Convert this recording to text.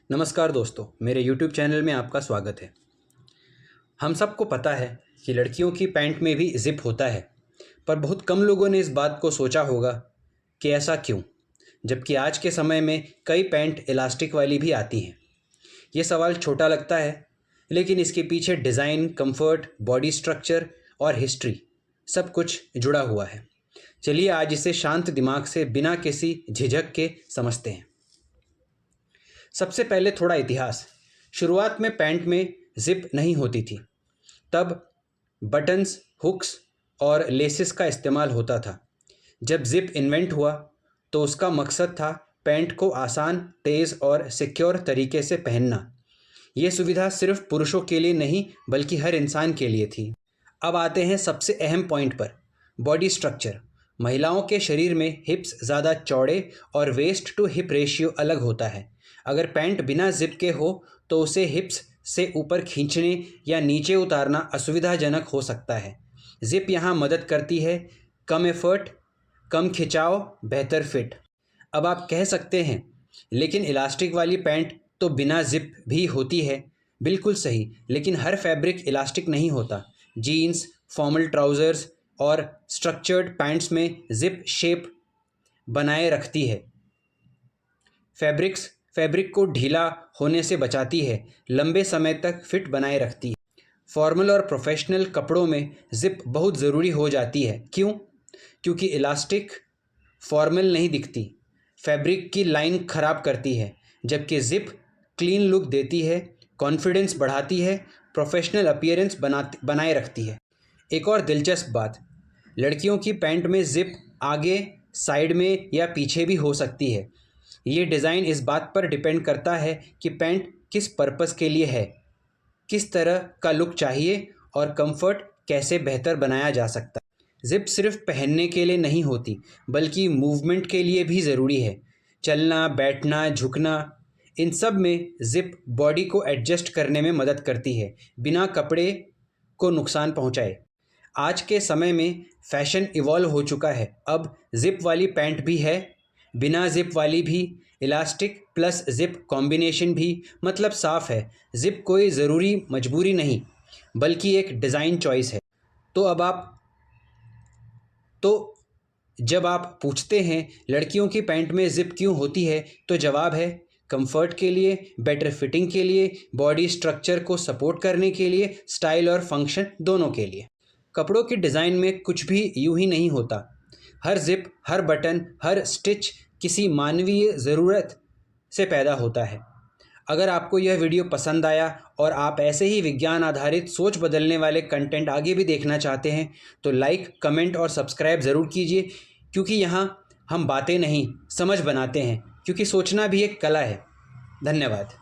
नमस्कार दोस्तों, मेरे YouTube चैनल में आपका स्वागत है। हम सबको पता है कि लड़कियों की पैंट में भी ज़िप होता है, पर बहुत कम लोगों ने इस बात को सोचा होगा कि ऐसा क्यों, जबकि आज के समय में कई पैंट इलास्टिक वाली भी आती हैं। ये सवाल छोटा लगता है, लेकिन इसके पीछे डिज़ाइन, कंफर्ट, बॉडी स्ट्रक्चर और हिस्ट्री सब कुछ जुड़ा हुआ है। चलिए आज इसे शांत दिमाग से बिना किसी झिझक के समझते हैं। सबसे पहले थोड़ा इतिहास। शुरुआत में पैंट में जिप नहीं होती थी। तब बटन्स, हुक्स और लेसेस का इस्तेमाल होता था। जब जिप इन्वेंट हुआ तो उसका मकसद था पैंट को आसान, तेज़ और सिक्योर तरीके से पहनना। ये सुविधा सिर्फ पुरुषों के लिए नहीं बल्कि हर इंसान के लिए थी। अब आते हैं सबसे अहम पॉइंट पर, बॉडी स्ट्रक्चर। महिलाओं के शरीर में हिप्स ज़्यादा चौड़े और वेस्ट टू हिप रेशियो अलग होता है। अगर पैंट बिना जिप के हो तो उसे हिप्स से ऊपर खींचने या नीचे उतारना असुविधाजनक हो सकता है। जिप यहाँ मदद करती है, कम एफर्ट, कम खिंचाव, बेहतर फिट। अब आप कह सकते हैं, लेकिन इलास्टिक वाली पैंट तो बिना जिप भी होती है। बिल्कुल सही, लेकिन हर फैब्रिक इलास्टिक नहीं होता। जीन्स, फॉर्मल ट्राउज़र्स और स्ट्रक्चर्ड पैंट्स में जिप शेप बनाए रखती है। फैब्रिक को ढीला होने से बचाती है, लंबे समय तक फिट बनाए रखती है। फॉर्मल और प्रोफेशनल कपड़ों में जिप बहुत ज़रूरी हो जाती है। क्यों? क्योंकि इलास्टिक फॉर्मल नहीं दिखती, फैब्रिक की लाइन खराब करती है, जबकि जिप क्लीन लुक देती है, कॉन्फिडेंस बढ़ाती है, प्रोफेशनल अपीयरेंस बनाए रखती है। एक और दिलचस्प बात, लड़कियों की पैंट में जिप आगे, साइड में या पीछे भी हो सकती है। ये डिज़ाइन इस बात पर डिपेंड करता है कि पैंट किस पर्पस के लिए है, किस तरह का लुक चाहिए और कंफर्ट कैसे बेहतर बनाया जा सकता है। जिप सिर्फ पहनने के लिए नहीं होती बल्कि मूवमेंट के लिए भी ज़रूरी है। चलना, बैठना, झुकना, इन सब में जिप बॉडी को एडजस्ट करने में मदद करती है, बिना कपड़े को नुकसान पहुंचाए। आज के समय में फैशन इवॉल्व हो चुका है। अब जिप वाली पैंट भी है, बिना जिप वाली भी, इलास्टिक प्लस जिप कॉम्बिनेशन भी। मतलब साफ है, जिप कोई ज़रूरी मजबूरी नहीं बल्कि एक डिज़ाइन चॉइस है। तो जब आप पूछते हैं लड़कियों की पैंट में जिप क्यों होती है, तो जवाब है कंफर्ट के लिए, बेटर फिटिंग के लिए, बॉडी स्ट्रक्चर को सपोर्ट करने के लिए, स्टाइल और फंक्शन दोनों के लिए। कपड़ों के डिज़ाइन में कुछ भी यूं ही नहीं होता। हर जिप, हर बटन, हर स्टिच किसी मानवीय ज़रूरत से पैदा होता है। अगर आपको यह वीडियो पसंद आया और आप ऐसे ही विज्ञान आधारित सोच बदलने वाले कंटेंट आगे भी देखना चाहते हैं तो लाइक, कमेंट और सब्सक्राइब ज़रूर कीजिए, क्योंकि यहाँ हम बातें नहीं समझ बनाते हैं, क्योंकि सोचना भी एक कला है। धन्यवाद।